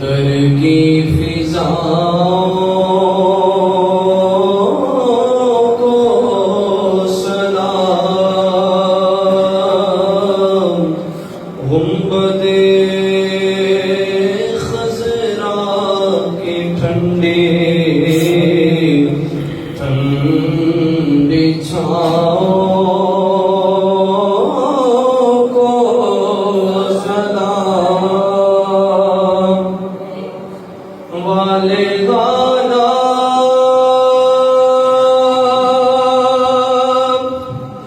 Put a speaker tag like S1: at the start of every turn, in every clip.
S1: در کی فضاؤں کو سلام، گنبد خضرا کی ٹھنڈی ٹھنڈی چھاؤں کو سلام، والدانا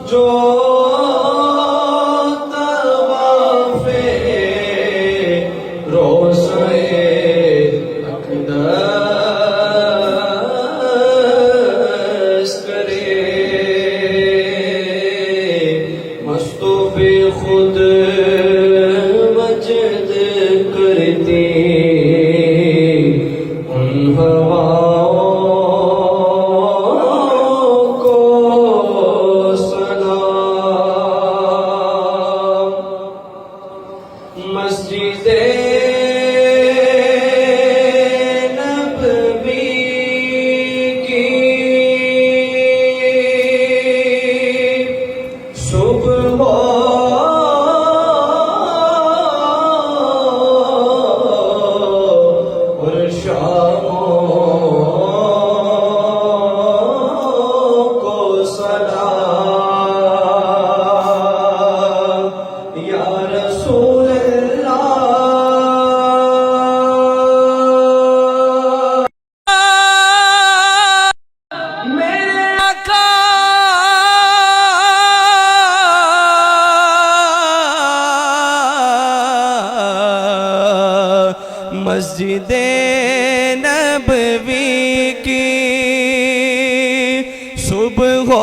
S1: جو طواف روضہ اقدس کرے، مستوب خود مجد کرتی ان ہواؤں کو سلام، مسجد نبوی کی صبح اور شام کو سلام، یا رسول اللہ میرے آقا، مسجد نبوی کی صبح ہو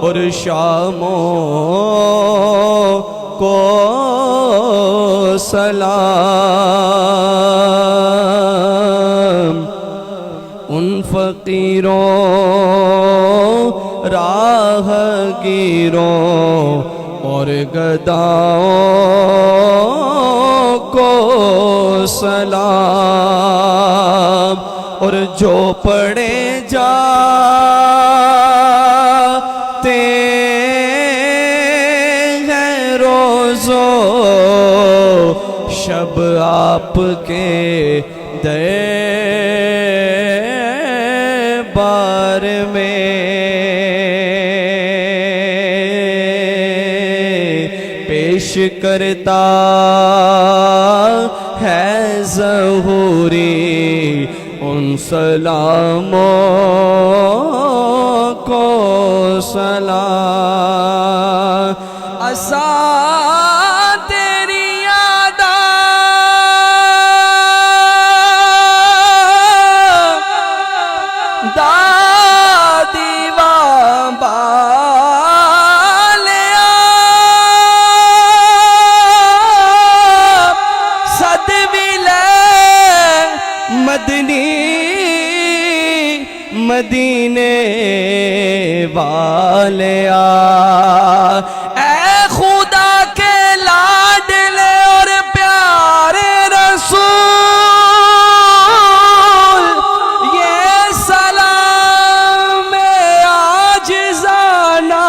S1: اور شاموں کو سلام، ان فقیروں راہ گیروں اور گداؤں کو سلام، اور جو پڑے جاتے ہیں روزو شب آپ کے دربار میں، پیش کرتا ہے ظہوری ان سلاموں کو سلام، عصا تیری یاد دادی وابا مدینے والیا، اے خدا کے لاڈلے اور پیارے رسول، یہ سلام عاجزانہ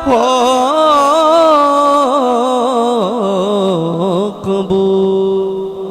S1: ہو قبول۔